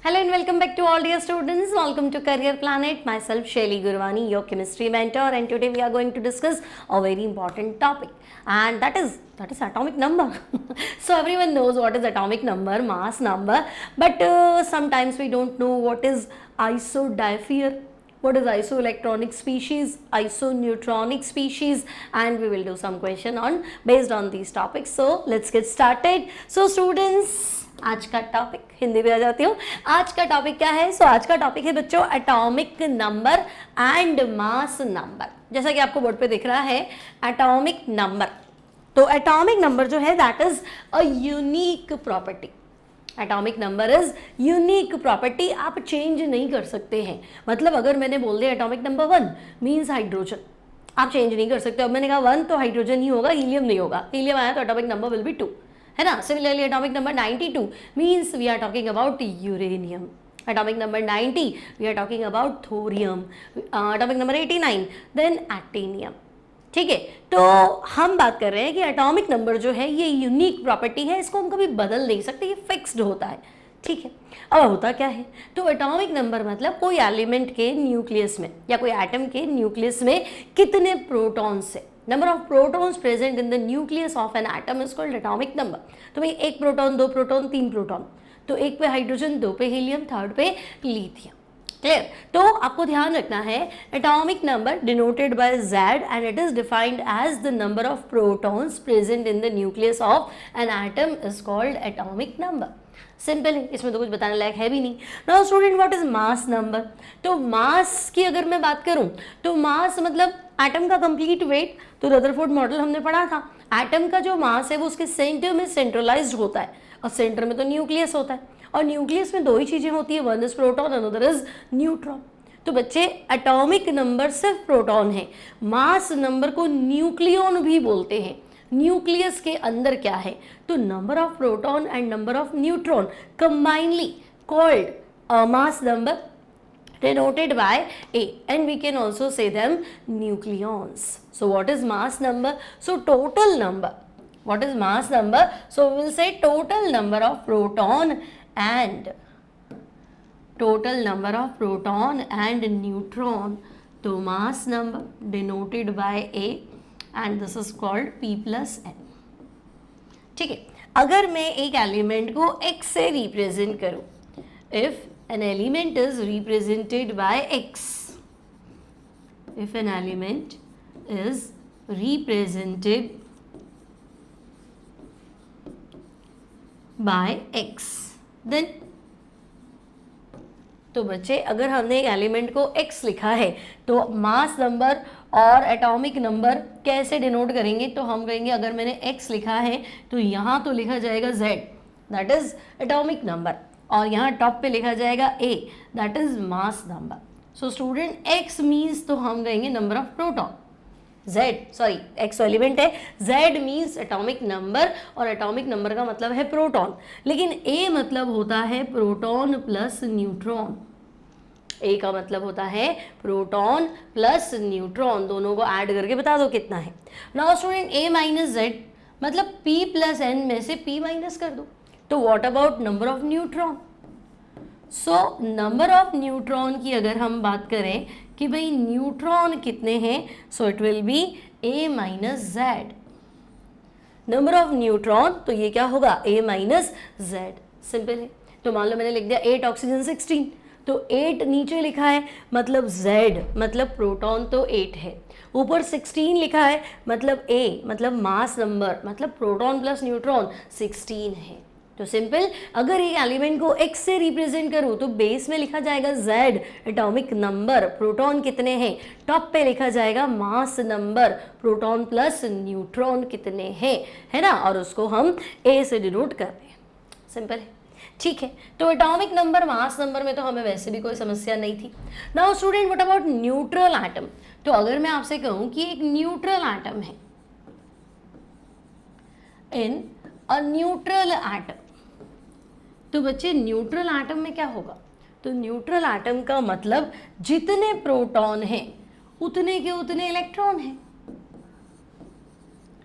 Hello and welcome back to all dear students. Welcome to Career Planet. Myself Shaili Gurwani, your chemistry mentor, and today we are going to discuss a very important topic, and that is atomic number. So everyone knows what is atomic number, mass number, but sometimes we don't know what is isodiaphyr, what is isoelectronic species, isoneutronic species, and we will do some question on based on these topics. So let's get started. So students, आज का topic Hindi में आ जाती हूँ. आज का topic क्या है? आज का टॉपिक है बच्चों atomic number and mass number. जैसा कि आपको बोर्ड पे दिख रहा है एटॉमिक नंबर. तो एटॉमिक नंबर जो है that is a unique property. Atomic number is unique property. आप चेंज नहीं कर सकते हैं. मतलब अगर मैंने बोल दिया एटॉमिक नंबर 1 मीन्स हाइड्रोजन, आप चेंज नहीं कर सकते. अब मैंने कहा 1 तो हाइड्रोजन ही होगा, हीलियम नहीं होगा. हीलियम आया तो एटॉमिक नंबर विल बी 2, है ना. Similarly atomic number 92 means we are talking about uranium. Atomic number 90 we are talking about thorium. Atomic number 89 then actinium. ठीक है, तो हम बात कर रहे हैं कि एटॉमिक नंबर जो है ये यूनिक प्रॉपर्टी है, इसको हम कभी बदल नहीं सकते, ये फिक्स्ड होता है. ठीक है, अब होता क्या है, तो एटॉमिक नंबर मतलब कोई एलिमेंट के न्यूक्लियस में या कोई एटम के न्यूक्लियस में कितने प्रोटॉन्स है. Number of protons present in the nucleus of an atom is called atomic number. तो भाई 1 प्रोटॉन, 2 प्रोटॉन, 3 प्रोटॉन, तो 1 पे हाइड्रोजन, 2 पे हीलियम, 3rd पे लिथियम. क्लियर. तो आपको ध्यान रखना है atomic number denoted by Z and it is defined as the number of protons present in the nucleus of an atom is called atomic number. Simple है, इसमें तो कुछ बताने लायक है भी नहीं. Now student, what is mass number? तो मास की अगर मैं बात करूं तो मास मतलब एटम का कंप्लीट वेट. तो रदरफोर्ड मॉडल हमने पढ़ा था. एटम का जो मास है वो उसके सेंटर में सेंट्रलाइज्ड होता है, और सेंटर में तो न्यूक्लियस होता है, और न्यूक्लियस में 2 ही चीजें होती है, one is proton, another is neutron. तो बच्चे एटॉमिक नंबर सिर्फ प्रोटॉन है. मास नंबर को न्यूक्लियन भी बोलते हैं. न्यूक्लियस के अंदर क्या है, तो number of proton and number of neutron combinedly called mass number denoted by A, and we can also say them nucleons. So what is mass number? So total number. What is mass number? So we will say total number of proton and neutron. So mass number denoted by A and this is called P plus N. ठीक है, अगर मैं एक element को X से represent करूं, if an element is represented by X, if an element is represented by X, then तो बच्चे अगर हमने एक एलिमेंट को X लिखा है तो मास नंबर और एटॉमिक नंबर कैसे डिनोट करेंगे, तो हम कहेंगे अगर मैंने X लिखा है तो यहाँ तो लिखा जाएगा Z, that is atomic number, और यहाँ टॉप पे लिखा जाएगा A, that is mass number. So student X means तो हम कहेंगे number of proton. X element है, Z मीन्स एटॉमिक नंबर, और एटॉमिक नंबर का मतलब है प्रोटॉन. लेकिन A मतलब होता है प्रोटॉन प्लस न्यूट्रॉन. A का मतलब होता है प्रोटॉन प्लस न्यूट्रॉन, दोनों को ऐड करके बता दो कितना है. Now student A minus Z मतलब P प्लस N में से P माइनस कर दो. तो what about number of neutron? So number of neutron की अगर हम बात करें कि भाई न्यूट्रॉन कितने हैं, so it will B A minus Z. Number of neutron तो ये क्या होगा, A माइनस Z. सिंपल है. तो मान लो मैंने लिख दिया 8 ऑक्सीजन 16, तो 8 नीचे लिखा है मतलब Z मतलब प्रोटॉन तो 8 है, ऊपर 16 लिखा है मतलब A मतलब मास नंबर मतलब प्रोटॉन प्लस न्यूट्रॉन 16 है. तो सिंपल, अगर एक एलिमेंट को X से रिप्रेजेंट करूँ तो बेस में लिखा जाएगा Z एटॉमिक नंबर, प्रोटॉन कितने हैं, टॉप पे लिखा जाएगा mass number, proton plus neutron कितने हैं, है ना, और उसको हम A से डिनोट करते हैं. सिंपल है. ठीक है, तो एटॉमिक नंबर मास नंबर में तो हमें वैसे भी कोई समस्या नहीं थी. Now student, what about neutral atom? तो अगर मैं आपसे कहूँ कि एक न्यूट्रल एटम है, इन अ न्यूट्रल एटम, तो बच्चे न्यूट्रल एटम में क्या होगा, तो न्यूट्रल एटम का मतलब जितने प्रोटॉन हैं उतने के उतने इलेक्ट्रॉन हैं,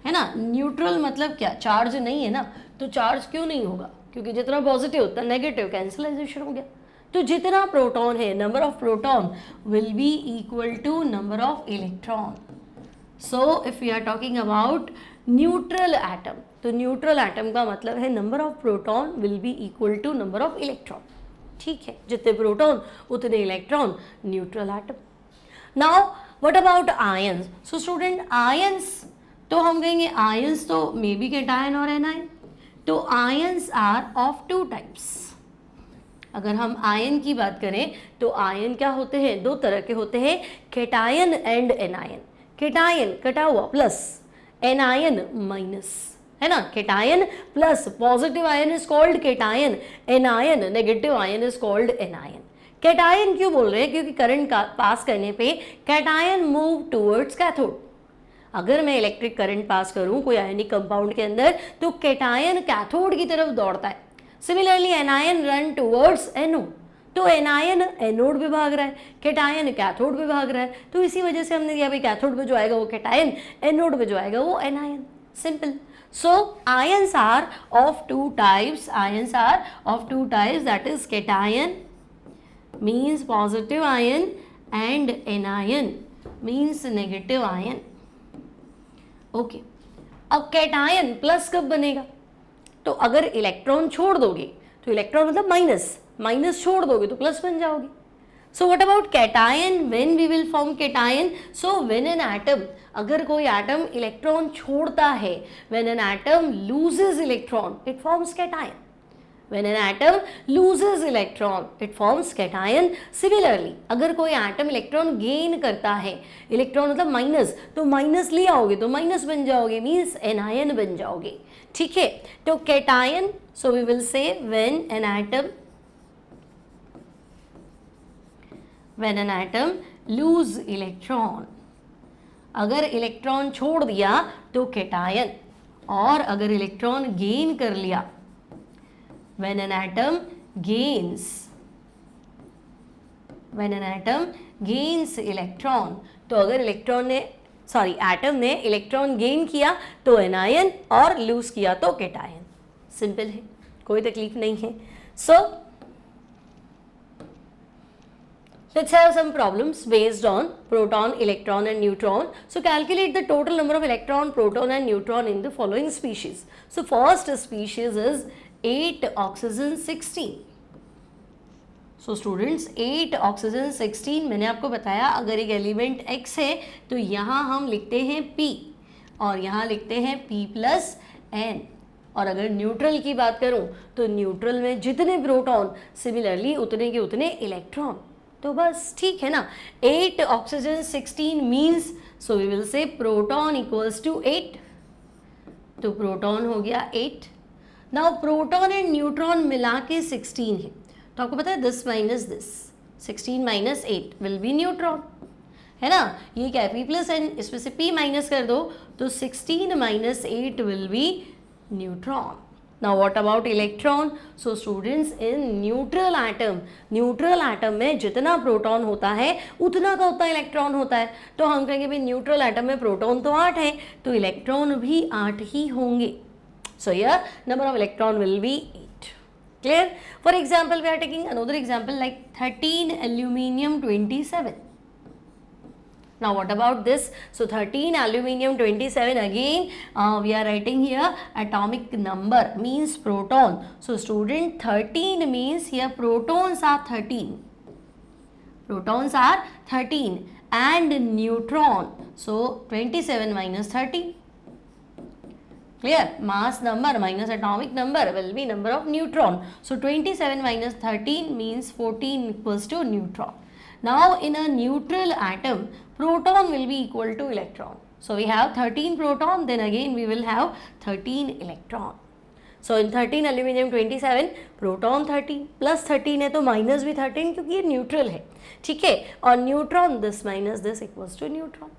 है ना. न्यूट्रल मतलब क्या, चार्ज नहीं है ना, तो चार्ज क्यों नहीं होगा, क्योंकि जितना पॉजिटिव उतना नेगेटिव, कैंसिलाइजेशन हो गया. तो जितना प्रोटॉन है, number of proton will be equal to number of electron. So if we are talking about neutral atom, तो न्यूट्रल एटम का मतलब है number of proton will be equal to number of electron. ठीक है, जितने proton उतने electron, neutral atom. Now what about ions? So student ions, तो हम कहेंगे आयंस तो मे बी कैटायन और एनायन. तो ions are of two types. अगर हम आयन की बात करें तो आयन क्या होते हैं? दो तरह के होते हैं, कैटायन एंड एनायन. कैटायन कटा हुआ प्लस, एनायन माइनस, है ना. Cation plus positive ion is called cation, anion negative ion is called anion. Cation क्यों बोल रहे हैं? क्योंकि करंट का पास करने पे कैटायन मूव टुवर्ड्स कैथोड. अगर मैं इलेक्ट्रिक करंट पास करूं कोई आयनिक कंपाउंड के अंदर तो कैटायन कैथोड की तरफ दौड़ता है. Similarly anion run towards anode. तो एनायन एनोड पे भाग रहा है, कैटायन कैथोड पे भाग रहा है. तो इसी वजह से हमने दिया भाई कैथोड पे जो आएगा वो कैटायन, एनोड पे जो आएगा वो anion. Simple. So ions are of two types. Ions are of two types, that is cation means positive ion and anion means negative ion. Okay. अब cation प्लस कब बनेगा? तो अगर इलेक्ट्रॉन छोड़ दोगे तो इलेक्ट्रॉन मतलब माइनस, माइनस छोड़ दोगे तो प्लस बन जाओगे. So what about cation? When we will form cation? So when an atom, अगर कोई एटम इलेक्ट्रॉन छोड़ता है, when an atom loses electron, it forms cation. When an atom loses electron, it forms cation. Similarly, अगर कोई atom electron gain करता है, electron मतलब minus, तो माइनस ले आओगे तो माइनस बन जाओगे, मीन्स एनायन बन जाओगे. ठीक है, तो cation, so we will say when an atom lose electron, अगर इलेक्ट्रॉन छोड़ दिया तो कैटायन, और अगर इलेक्ट्रॉन गेन कर लिया, when an atom gains electron, तो अगर एटम ने इलेक्ट्रॉन गेन किया तो एनायन और लूज किया तो कैटायन. सिंपल है, कोई तकलीफ नहीं है. सो let's have some problems based on proton, electron and neutron. So calculate the total number of electron, proton and neutron in the following species. So first species is 8 oxygen 16. So students 8 oxygen 16, मैंने आपको बताया अगर एक element X है तो यहाँ हम लिखते हैं P और यहाँ लिखते हैं P प्लस N. और अगर न्यूट्रल की बात करूँ तो न्यूट्रल में जितने प्रोटॉन सिमिलरली उतने के उतने इलेक्ट्रॉन. तो बस ठीक है ना. 8 oxygen 16 means, so we will say proton equals to 8. तो प्रोटॉन हो गया 8. नाउ प्रोटॉन एंड न्यूट्रॉन मिला के 16 है, तो आपको पता है this minus this, 16 minus 8 will be neutron, है ना. ये क्या है, P प्लस एन, इसमें से P माइनस कर दो तो 16 minus 8 will be neutron. Now what about electron? So students, in neutral atom में जितना प्रोटॉन होता है उतना का उतना इलेक्ट्रॉन होता है. तो हम कहेंगे भाई न्यूट्रल एटम में प्रोटॉन तो 8 है तो इलेक्ट्रॉन भी 8 ही होंगे. So here number of electron will be 8. Clear? For example, we are taking another example like 13 aluminium 27. Now what about this? So 13 aluminium 27, again we are writing here atomic number means proton. So student 13 means here protons are 13. Protons are 13 and neutron. So 27 minus 13. Clear? Mass number minus atomic number will be number of neutron. So 27 minus 13 means 14 equals to neutron. Now in a neutral atom, proton will be equal to electron. So we have 13 proton, then again we will have 13 electron. So in 13 aluminium 27, proton 13 plus 13 है तो minus भी 13 क्योंकि ये neutral है. ठीक है, और neutron this minus this equals to neutron.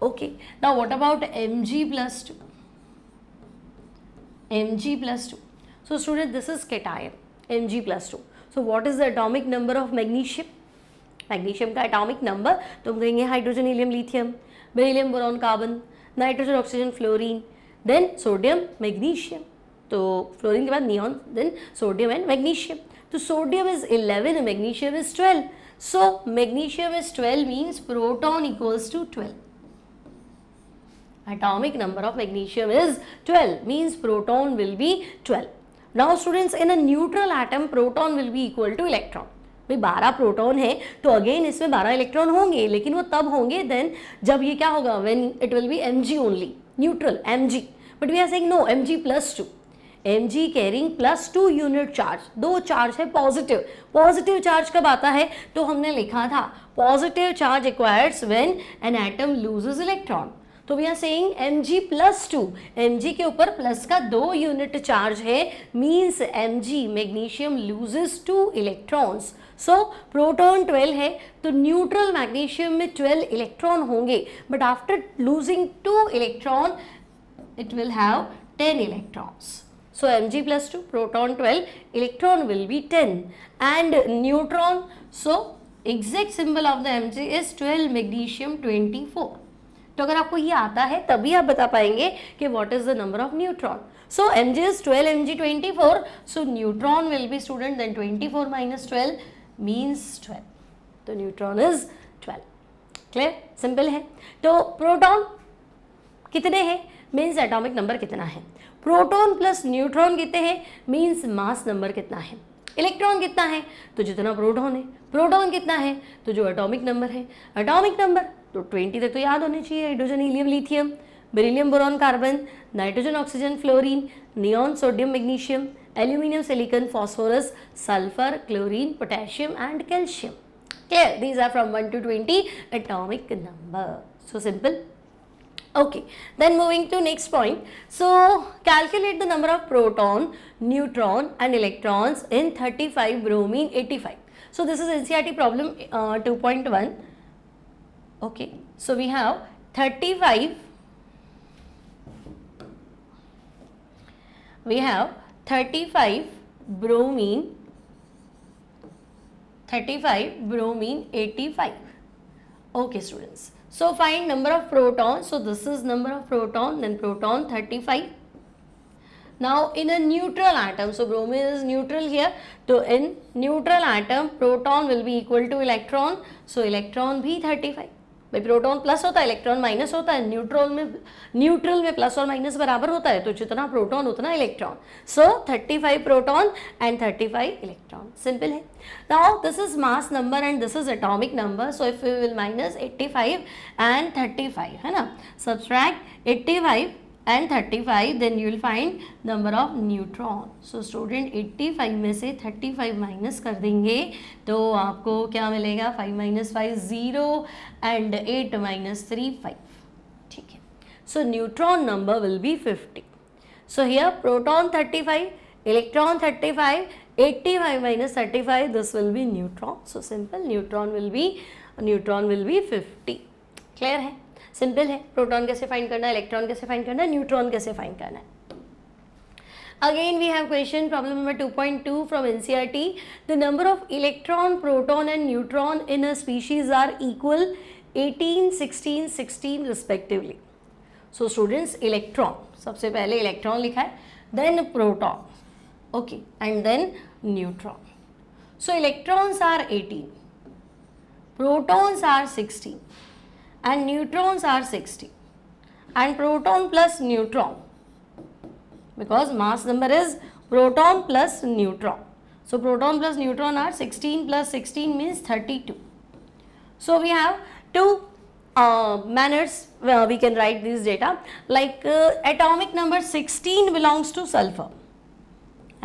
Okay, now what about Mg plus 2? Mg plus 2. So student, this is cation, Mg plus 2. So what is the atomic number of magnesium? Magnesium का atomic number तो हम कहेंगे hydrogen helium lithium, beryllium boron carbon, nitrogen oxygen fluorine, then sodium magnesium. तो fluorine के बाद neon, then sodium and magnesium. तो तो sodium is 11, magnesium is 12. So magnesium is 12 means proton equals to 12. Atomic number of magnesium is 12 means proton will be 12. Now students, in a neutral atom proton will be equal to electron. भाई 12 proton है तो again इसमें 12 electron होंगे, लेकिन वो तब होंगे then जब ये क्या होगा, when it will be Mg only, neutral Mg. But we are saying no, Mg+2, Mg carrying +2 unit charge, 2 charge है पॉजिटिव. पॉजिटिव चार्ज कब आता है, तो हमने लिखा था positive charge acquires when an atom loses electron. तो we are saying Mg+2, Mg के ऊपर प्लस का 2 यूनिट चार्ज है, means Mg magnesium loses 2 electrons. So proton 12 है तो न्यूट्रल मैग्नीशियम में 12 इलेक्ट्रॉन होंगे, but after losing 2 electron it will have 10 electrons. So Mg+2, proton 12, electron will be 10, and neutron, so exact symbol of the Mg is 12 magnesium 24. तो अगर आपको ये आता है तभी आप बता पाएंगे कि what is the number of neutron. So Mg is 12, Mg 24, so neutron will be student then 24 minus 12 means 12. तो neutron is 12. Clear? Simple है. तो proton कितने हैं मीन्स एटॉमिक नंबर कितना है, प्रोटॉन प्लस न्यूट्रॉन कितने हैं मीन्स मास नंबर कितना है, इलेक्ट्रॉन कितना है तो जितना प्रोटॉन है, प्रोटॉन कितना है तो जो एटॉमिक नंबर है, एटॉमिक नंबर तो 20 तक तो याद होने चाहिए. Hydrogen helium lithium, beryllium boron carbon, nitrogen oxygen fluorine, neon sodium magnesium, aluminium silicon phosphorus, sulphur, chlorine, potassium and calcium. Clear? These are from 1 to 20 atomic number. So simple. Okay, then moving to next point. So calculate the number of proton, neutron and electrons in 35 bromine 85. So this is NCERT problem 2.1. Okay, so we have 35 bromine 85. Okay students, so find number of protons. So this is number of proton, then proton 35. Now in a neutral atom, so bromine is neutral here, so in neutral atom proton will be equal to electron, so electron भी 35. भाई proton plus होता है, electron minus होता है, neutral में plus और minus बराबर होता है, तो जितना प्रोटॉन उतना electron. So 35 proton and 35 electron. Simple है. Now this is mass number and this is atomic number. So if we will minus 85 and 35, है ना, subtract 85 and 35, then you will find number of neutron. So student 85 में से 35 minus कर देंगे तो आपको क्या मिलेगा, 5 minus 5 0 and 8 minus 3 5. ठीक है. So neutron number will be 50. So here proton 35, electron 35, 85 minus 35, this will be neutron. So simple, neutron will be 50. Clear है? सिंपल है. प्रोटॉन कैसे फाइंड करना है, इलेक्ट्रॉन कैसे फाइंड करना है, न्यूट्रॉन कैसे फाइंड करना है. Again we have question problem number 2.2 from NCERT. The number of electron, proton and neutron in a species are equal 18, 16, 16 respectively. So students, electron, सबसे पहले इलेक्ट्रॉन लिखा है, then proton, okay, and then neutron. So electrons are 18, protons are 16 and neutrons are 60, and proton plus neutron, because mass number is proton plus neutron, so proton plus neutron are 16 plus 16 means 32. So we have two manners we can write this data, like atomic number 16 belongs to sulfur.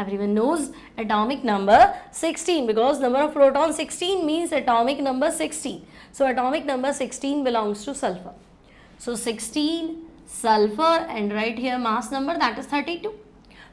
Everyone knows atomic number 16 because number of protons 16 means atomic number 16. So atomic number 16 belongs to sulfur. So 16 sulfur, and right here mass number, that is 32.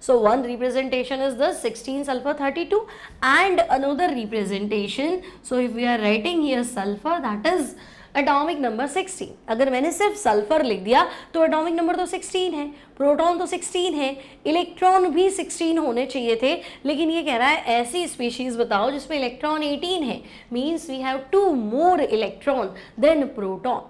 So one representation is this 16 sulfur 32, and another representation, so if we are writing here sulfur, that is atomic number 16. अगर मैंने सिर्फ sulphur लिख दिया तो atomic number तो 16 है, proton तो 16 है, इलेक्ट्रॉन भी 16 होने चाहिए थे, लेकिन ये कह रहा है ऐसी स्पीशीज बताओ जिसमें इलेक्ट्रॉन 18 है, means we have 2 more electron then proton.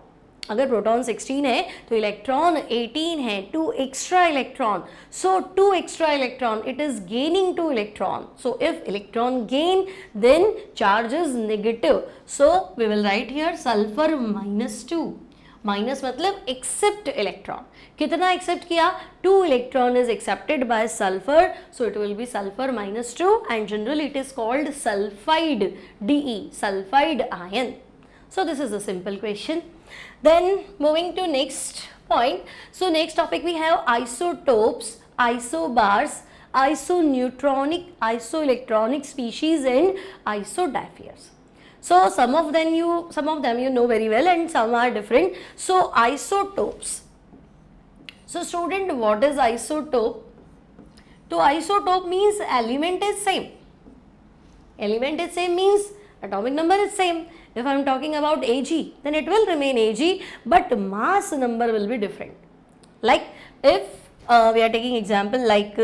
अगर प्रोटॉन 16 है तो इलेक्ट्रॉन 18 है, 2 extra electron. So 2 extra electron, it is gaining 2 electron. So if electron gain, then charge is negative. So we will write here sulfur -2. Minus मतलब accept electron. कितना accept किया? 2 electron is accepted by sulphur, so it will B sulphur -2 and generally it is called sulphide, DE, sulphide ion. So this is a simple question. Then moving to next point. So next topic we have isotopes, isobars, isoneutronic, isoelectronic species and isodiaphiers. So some of them you know very well and some are different. So isotopes. So student, what is isotope? So isotope means element is same. Element is same means atomic number is same. If I am talking about Ag, then it will remain Ag, but mass number will be different. Like if we are taking example like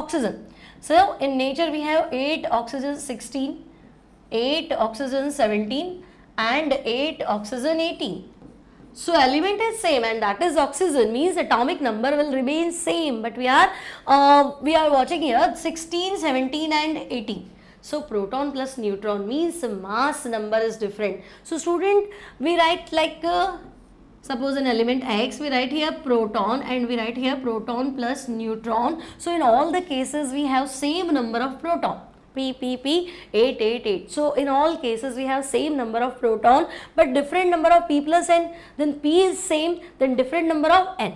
oxygen. So in nature we have 8 oxygen 16, 8 oxygen 17 and 8 oxygen 18. So element is same and that is oxygen, means atomic number will remain same, but we are watching here 16, 17 and 18. So proton plus neutron means mass number is different. So student, we write like suppose an element X, we write here proton and we write here proton plus neutron. So in all the cases we have same number of proton. P 8 8 8. So in all cases we have same number of proton but different number of P plus N. Then P is same, then different number of N.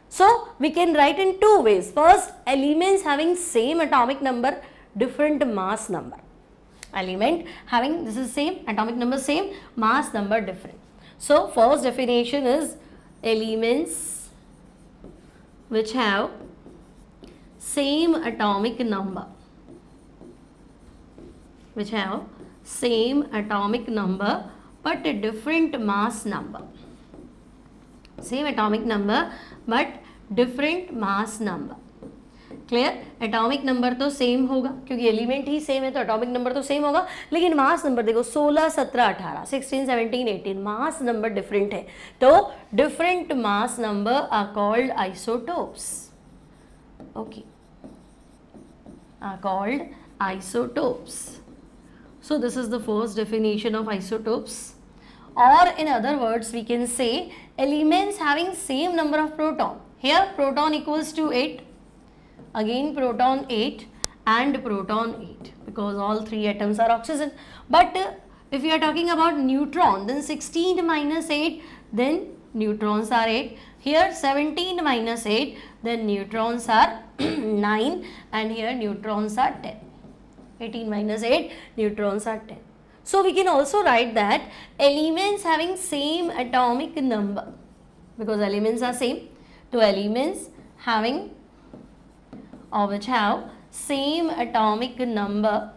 So we can write in two ways. First, elements having same atomic number, different mass number. Element having this is same, atomic number same, mass number different. So first definition is elements which have same atomic number, which have same atomic number but a different mass number. Same atomic number but different mass number. Clear? Atomic number तो same होगा क्योंकि element ही same है तो atomic number तो same होगा, लेकिन mass number देखो 16, 17, 18, 16, 17, 18 मास number different है, तो different mass number are called isotopes. Okay, are called isotopes. So this is the first definition of isotopes, or in other words we can say elements having same number of proton. Here proton equals to 8, again proton 8 and proton 8 because all three atoms are oxygen. But if you are talking about neutron, then 16 minus 8, then neutrons are 8. Here 17 minus 8, then neutrons are 9 and here neutrons are 10. 18 minus 8, neutrons are 10. So we can also write that elements having same atomic number, because elements are same, so elements having or which have same atomic number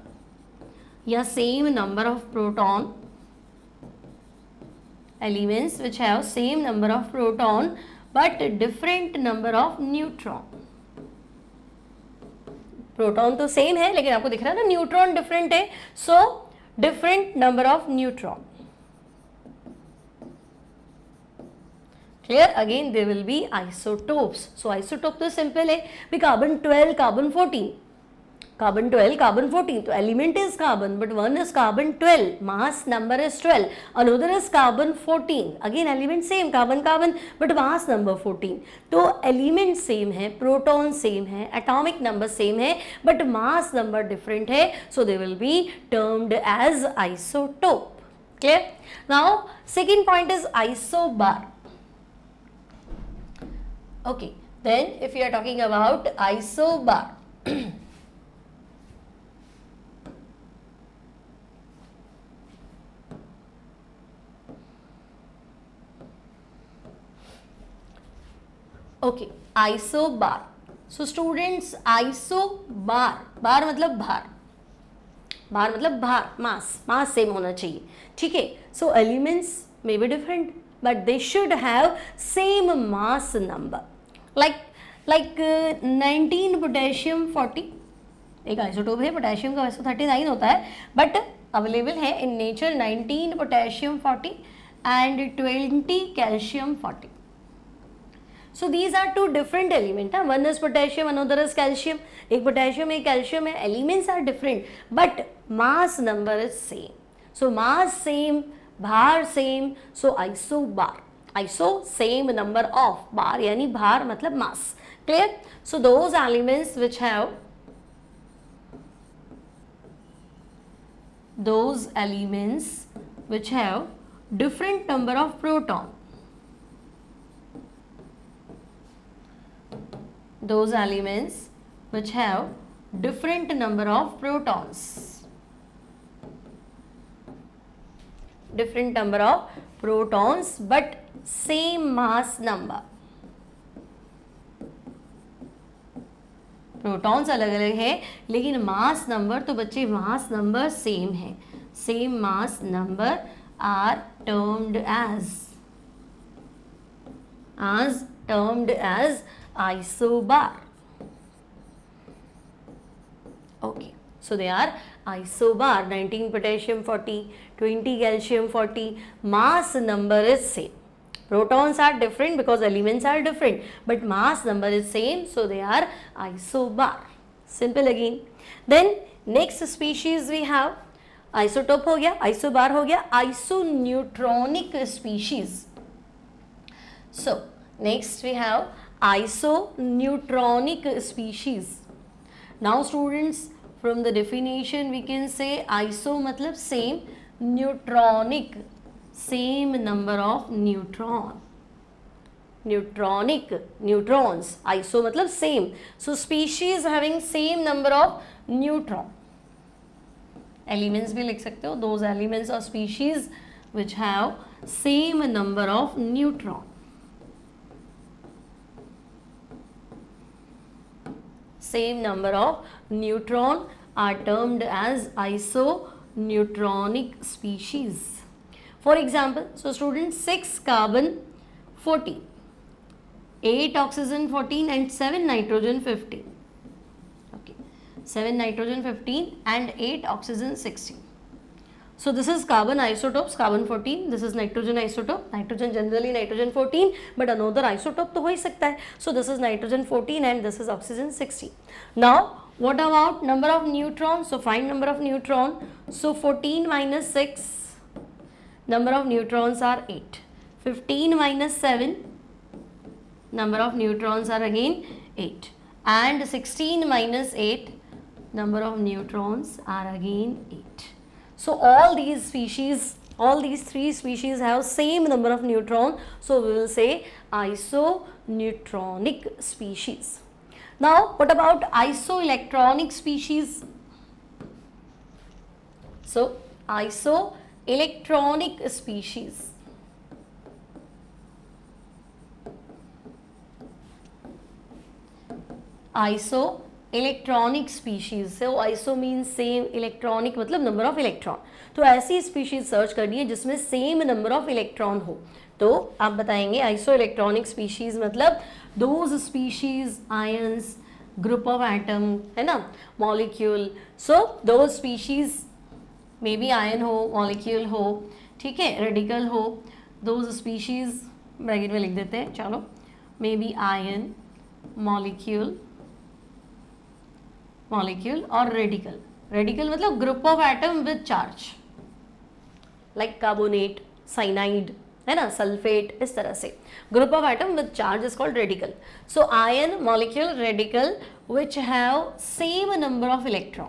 या same number of proton, elements which have same number of proton but different number of neutron. Proton तो same है लेकिन आपको दिख रहा है ना neutron different है, so different number of neutron. Clear? Again there will be isotopes. So isotope तो सिंपल है, भी कार्बन 12, कार्बन 14, कार्बन 12, कार्बन 14, तो element is carbon but one is carbon 12, mass number is 12, another is carbon 14, again element same carbon carbon but mass number 14. तो element same है, proton same है, atomic number same है but mass number different है, so they will be termed as isotope. Clear? Now second point is isobar. Okay, then if you are talking about isobar, okay, isobar. So students, isobar, बार मतलब भार, बार मतलब भार, mass same होना चाहिए. ठीक है? So elements may be different but they should have same mass number. like 19 potassium 40 एक isotope है, पोटेशियम का वैसे 39 होता है बट अवेलेबल है in nature 19 potassium 40 and 20 calcium 40. So these are two different elements. One is potassium, another is calcium. एक potassium, एक calcium है. Elements are different, but mass number is same. So mass same, भार same. So isobar. Iso same number of, bar यानी भार मतलब mass. Clear? So those elements which have different number of proton. Those elements which have different number of protons. Different number of protons but same mass number. Protons अलग अलग है लेकिन mass number तो बच्चे mass number same है. Same mass number are termed as isobar. Okay, so they are isobar. 19 potassium 40, 20 calcium 40. Mass number is same. Protons are different because elements are different, but mass number is same, so they are isobar. Simple again. Then next species we have isotope हो गया, isobar हो गया, isoneutronic species. So next we have isoneutronic species. Now students, from the definition we can say iso मतलब same, neutronic same number of neutron. Neutronic, neutrons. Iso मतलब same. So species having same number of neutron. Elements भी लिख सकते हो. Those elements or species which have same number of neutron. Same number of neutron are termed as isoneutronic species. For example, so students, 6 carbon 14, 8 oxygen 14 and 7 nitrogen 15. Okay, 7 nitrogen 15 and 8 oxygen 16. So this is carbon isotopes, carbon 14, this is nitrogen isotope, nitrogen generally nitrogen 14, but another isotope तो हो ही सकता है. So this is nitrogen 14 and this is oxygen 16. Now what about number of neutrons? So find number of neutron. So 14 minus 6, number of neutrons are 8. 15 minus 7, number of neutrons are again 8. And 16 minus 8, number of neutrons are again 8. So all these species, all these three species have same number of neutron. So we will say isoneutronic species. Now what about isoelectronic species? So isoelectronic species. Electronic species से. Iso means same, electronic मतलब number of electron. तो ऐसी species search करनी है जिसमें same number of electron हो. तो आप बताएंगे आइसो इलेक्ट्रॉनिक स्पीशीज मतलब those species ions, group of atom है ना, molecule. So those species may be ion हो, मॉलिक्यूल हो, ठीक है, रेडिकल हो. दोज स्पीशीज ब्रैकेट में लिख देते हैं, चलो, मे बी आयन, मॉलिक्यूल और रेडिकल. रेडिकल मतलब group of atom with charge, like carbonate, cyanide है ना, सल्फेट, इस तरह से group of atom with charge is called radical. So ion, molecule, radical which have same number of electron.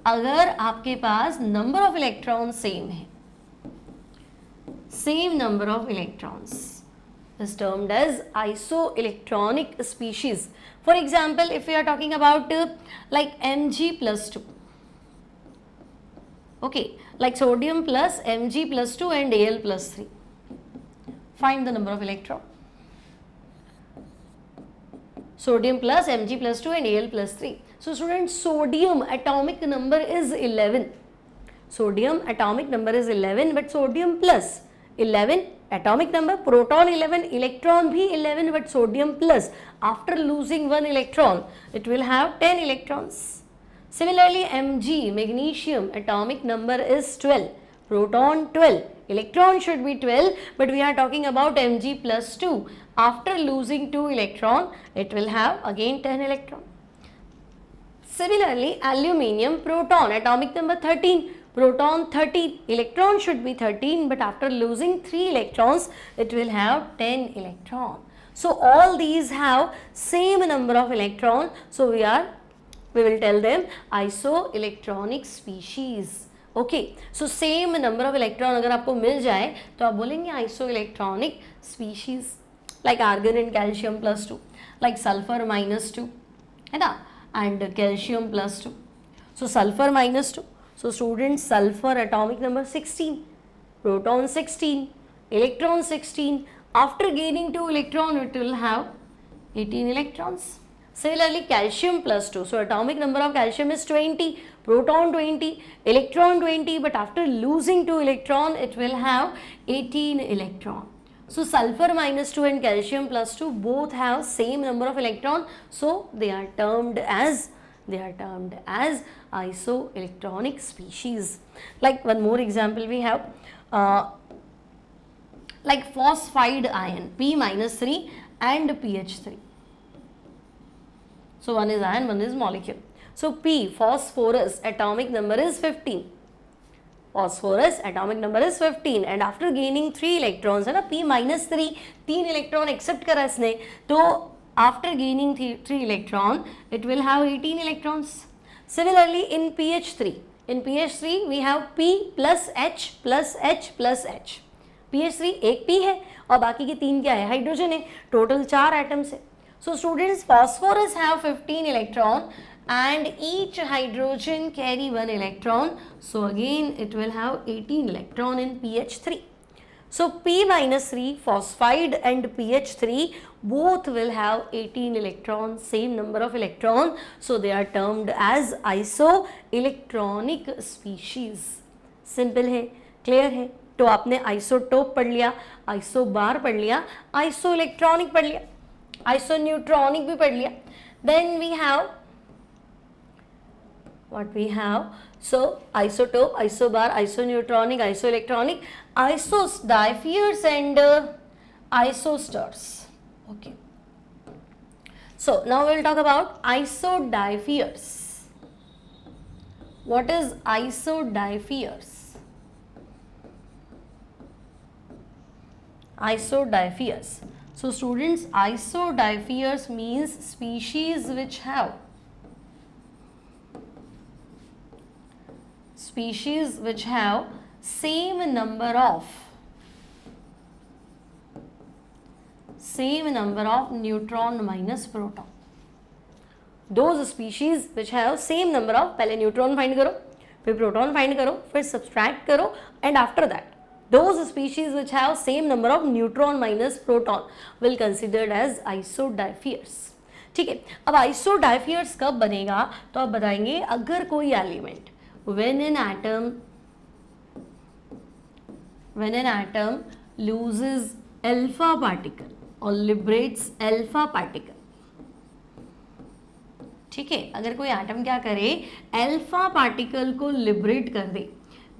अगर आपके पास number of electron same है, same number of electrons is termed as isoelectronic species. For example, if we are talking about like Mg plus 2, okay, like sodium plus Mg plus 2 and Al plus 3. Find the number of electron. Sodium plus Mg plus 2 and Al plus 3. So students, sodium atomic number is 11. Sodium atomic number is 11, but sodium plus 11 atomic number, proton 11, electron bhi 11, but sodium plus, after losing one electron it will have 10 electrons. Similarly, Mg, magnesium, atomic number is 12, proton 12, electron should be 12, but we are talking about Mg plus 2. After losing 2 electron, it will have again 10 electron. Similarly, aluminium proton, atomic number 13, proton 13, electron should be 13, but after losing 3 electrons, it will have 10 electron. So all these have same number of electron, so we will tell them isoelectronic species. Okay, so same number of electron अगर आपको मिल जाए तो आप बोलेंगे isoelectronic species, like argon and calcium plus 2, like sulfur minus 2, है ना, and calcium plus 2. So sulfur minus 2. So students, sulfur atomic number 16, proton 16, electron 16. After gaining 2 electron, it will have 18 electrons. Similarly, calcium plus 2. So atomic number of calcium is 20, proton 20, electron 20, but after losing 2 electron, it will have 18 electron. So sulfur minus 2 and calcium plus 2 both have same number of electron, so they are termed as isoelectronic species. Like one more example we have, like phosphide ion, P minus 3 and pH 3. So one is ion, one is molecule. So P, phosphorus, atomic number is 15. Phosphorus atomic number is 15 and after gaining 3 electrons, है ना, P minus 3, 3 electron accept करा इसने, तो after gaining 3 electron, it will have 18 electrons. Similarly, in pH 3, we have P plus H plus H plus H. pH 3 एक P है और बाकी के 3 क्या है, हाइड्रोजन है, टोटल 4 एटम्स है. So students, phosphorus have 15 electron and each hydrogen carry 1 electron. So again it will have 18 electron in pH 3. So P minus 3, phosphide and pH 3 both will have 18 electrons, same number of electron. So they are termed as isoelectronic species. Simple है, clear है. तो आपने isotope पढ़ लिया, isobar पढ़ लिया, isoelectronic पढ़ लिया, आइसोन्यूट्रॉनिक भी पढ़ लिया. Then we have what we have, so isotope, isobar, isoneutronic, isoelectronic, isodiaphiers and isosters. Okay, so now we will talk about isodiaphiers. What is isodiaphiers? Isodiaphiers. So students, isodiaphiers means species which have same number of neutron minus proton. Those species which have same number of, पहले neutron find करो, फिर proton find करो, फिर subtract करो, and after that those species which have same number of neutron minus proton will considered as isodiaphiers. ठीक है, अब isodiaphiers कब बनेगा तो आप बताएंगे, अगर कोई element when an atom loses alpha particle or liberates alpha particle. ठीक है, अगर कोई एटम क्या करे, अल्फा पार्टिकल को लिबरेट कर दे,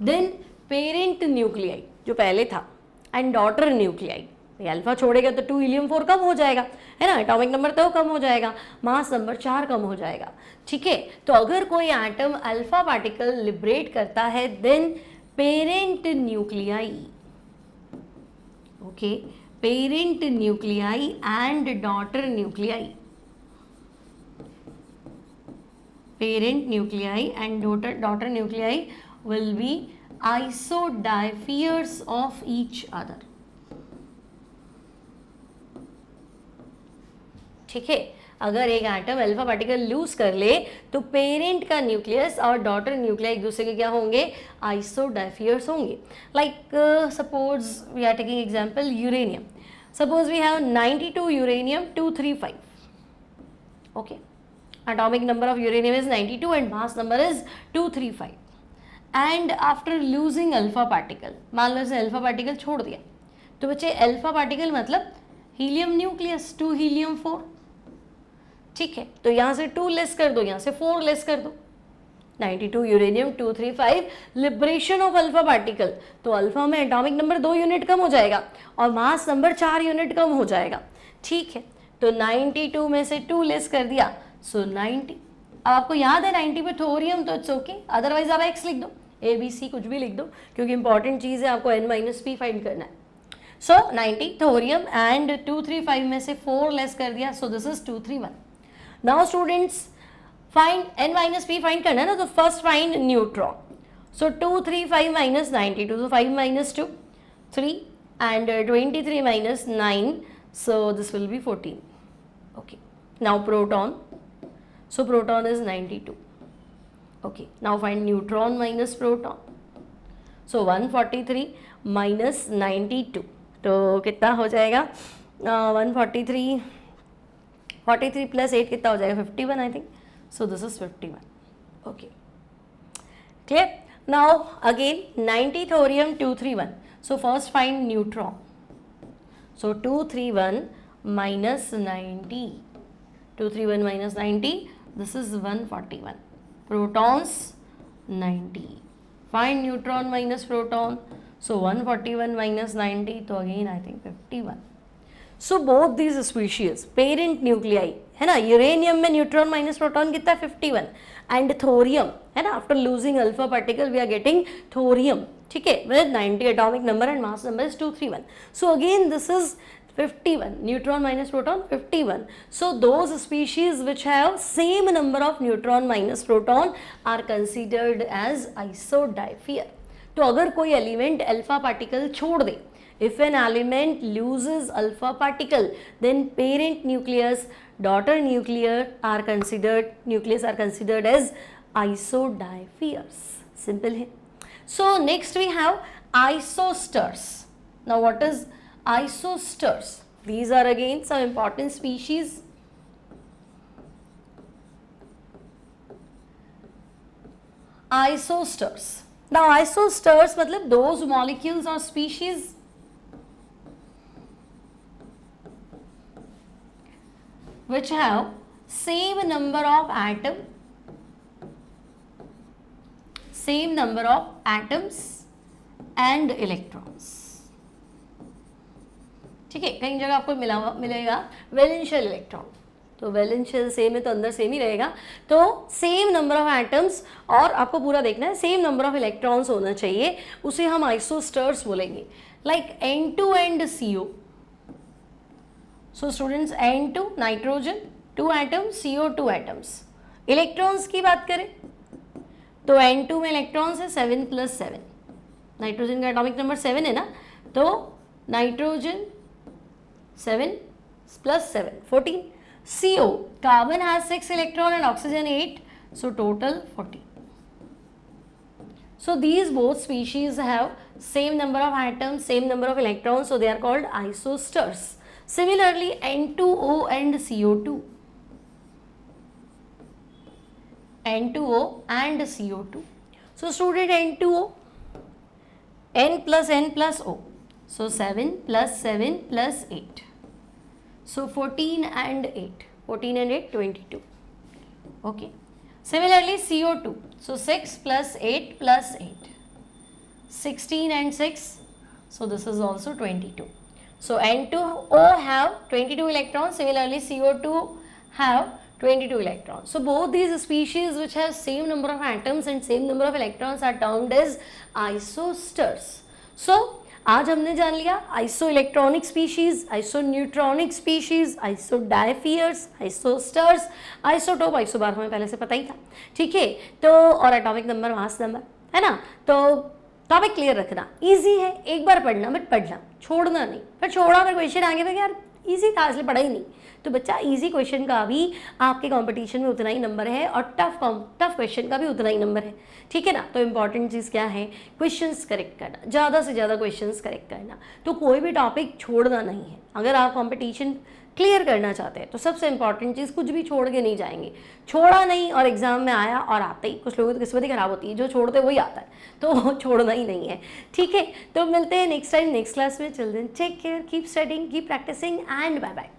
देन पेरेंट न्यूक्लियाई जो पहले था एंड डॉटर न्यूक्लियाई, अल्फा छोड़ेगा तो 2 हीलियम 4 कम हो जाएगा, है ना, एटॉमिक नंबर तो कम हो जाएगा, मास नंबर 4 कम हो जाएगा. ठीक है, तो अगर कोई एटम अल्फा पार्टिकल लिबरेट करता है, then parent nuclei, okay, parent nuclei and daughter nuclei, parent nuclei and daughter nuclei will be isodiaphiers of each other. ठीक है, अगर एक एटम अल्फा पार्टिकल लूज कर ले तो पेरेंट का न्यूक्लियस और डॉटर न्यूक्लिया एक दूसरे के क्या होंगे, आइसोडाइफियर्स होंगे. Like suppose we are taking example uranium. Suppose we have 92 uranium 235. Okay, atomic number of uranium is 92 and mass number is 235. and after losing alpha particle, मान लो इसे अल्फा पार्टिकल छोड़ दिया तो बचे अल्फा पार्टिकल मतलब helium nucleus 2 helium 4. ठीक है, तो यहाँ से 2 लेस कर दो, यहाँ से 4 लेस कर दो. 92 uranium 235 liberation of alpha particle, तो अल्फा में एटॉमिक नंबर 2 यूनिट कम हो जाएगा और मास नंबर 4 यूनिट कम हो जाएगा, ठीक है। तो 92 में से 2 लेस कर दिया, सो 90। अब आपको याद है 90 पे थोरियम, तो इट्स ओके, अदरवाइज आप x लिख दो, ए बी सी कुछ भी लिख दो, क्योंकि इंपॉर्टेंट चीज़ है, आपको n-p फाइंड करना है। सो 90 थोरियम एंड 235 में से 4 लेस कर दिया, so this is 231। Now students find n-p find करना है ना, तो first find neutron. So 235 minus 92, so 5 minus 2 3 and 23 minus 9, so this will be 14. Okay, now proton, so proton is 92. Okay, now find neutron minus proton. So 143 minus 92, तो कितना हो जाएगा 143 43 plus 8 कितना हो जाएगा 51 I think, so this is 51. Okay, clear? Now again 90 thorium 231, so first find neutron. So 231 minus 90, 231 minus 90, this is 141. Protons 90. Find neutron minus proton. So 141 minus 90, तो again I think 51. So both these species, parent nuclei है ना, uranium में neutron minus proton कितना है 51, and thorium है ना, after losing alpha particle we are getting thorium, ठीक है, with 90 atomic number and mass number is 231. So again this is 51, neutron minus proton 51. So those species which have same number of neutron minus proton are considered as isodiaphyr. तो अगर कोई element alpha particle छोड़ दे, if an element loses alpha particle, then parent nucleus, daughter nucleus are considered as isodiaphyrs. Simple है. So next we have isosters. Now what is isosters? These are again some important species. Isosters. Now isosters मतलब those molecules or species which have same number of atoms and electrons. ठीक है, कई जगह आपको मिलेगा वैलेंशियल electron, तो वैलेंशियल same है तो अंदर सेम ही रहेगा, तो सेम नंबर ऑफ एटम्स और आपको पूरा देखना है सेम नंबर ऑफ इलेक्ट्रॉन्स होना चाहिए, उसे हम आइसोस्टर्स बोलेंगे, like N2 and CO. So students N2 nitrogen 2 atoms, CO 2 atoms. Electrons की बात करें तो N2 में इलेक्ट्रॉन्स है 7 + 7, नाइट्रोजन का एटॉमिक नंबर 7 है ना, तो nitrogen 7 + 7 14. CO carbon has 6 electron and oxygen 8, so total 14. So these both species have same number of atoms, same number of electrons, so they are called isosters. Similarly N2O and CO2, N2O and CO2. So student N2O, N plus N plus O, so 7 + 7 + 8, so 14 and 8, 14 and 8 22. Okay, similarly CO2, so 6 + 8 + 8, 16 and 6, so this is also 22. So N2O have 22 electrons, similarly CO2 have 22 electrons. So both these species which have same number of atoms and same number of electrons are termed as isosters. So आज हमने जान लिया isoelectronic species, isoneutronic species, isodiaphers, isosteres, isotope, isobar हमें पहले से पता ही था, ठीक है, तो और एटॉमिक नंबर, मास नंबर, है ना, तो टॉपिक क्लियर रखना, इजी है, एक बार पढ़ना बट पढ़ना, छोड़ना नहीं, पर छोड़ा अगर क्वेश्चन आगे तो यार इजी था इसलिए पढ़ा ही नहीं, तो बच्चा इजी क्वेश्चन का भी आपके कंपटीशन में उतना ही नंबर है और टफ क्वेश्चन का भी उतना ही नंबर है, ठीक है ना। तो इम्पॉर्टेंट चीज़ क्या है, क्वेश्चंस करेक्ट करना, ज़्यादा से ज़्यादा क्वेश्चंस करेक्ट करना, तो कोई भी टॉपिक छोड़ना नहीं है। अगर आप कंपटीशन क्लियर करना चाहते हैं तो सबसे इंपॉर्टेंट चीज़, कुछ भी छोड़ के नहीं जाएंगे, छोड़ा नहीं और एग्जाम में आया और आते ही, कुछ लोगों की किस्मत ही खराब होती है, जो छोड़ते वही आता है, तो छोड़ना ही नहीं है, ठीक है। तो मिलते हैं नेक्स्ट टाइम नेक्स्ट क्लास में, children take care, keep studying, keep practicing and bye bye.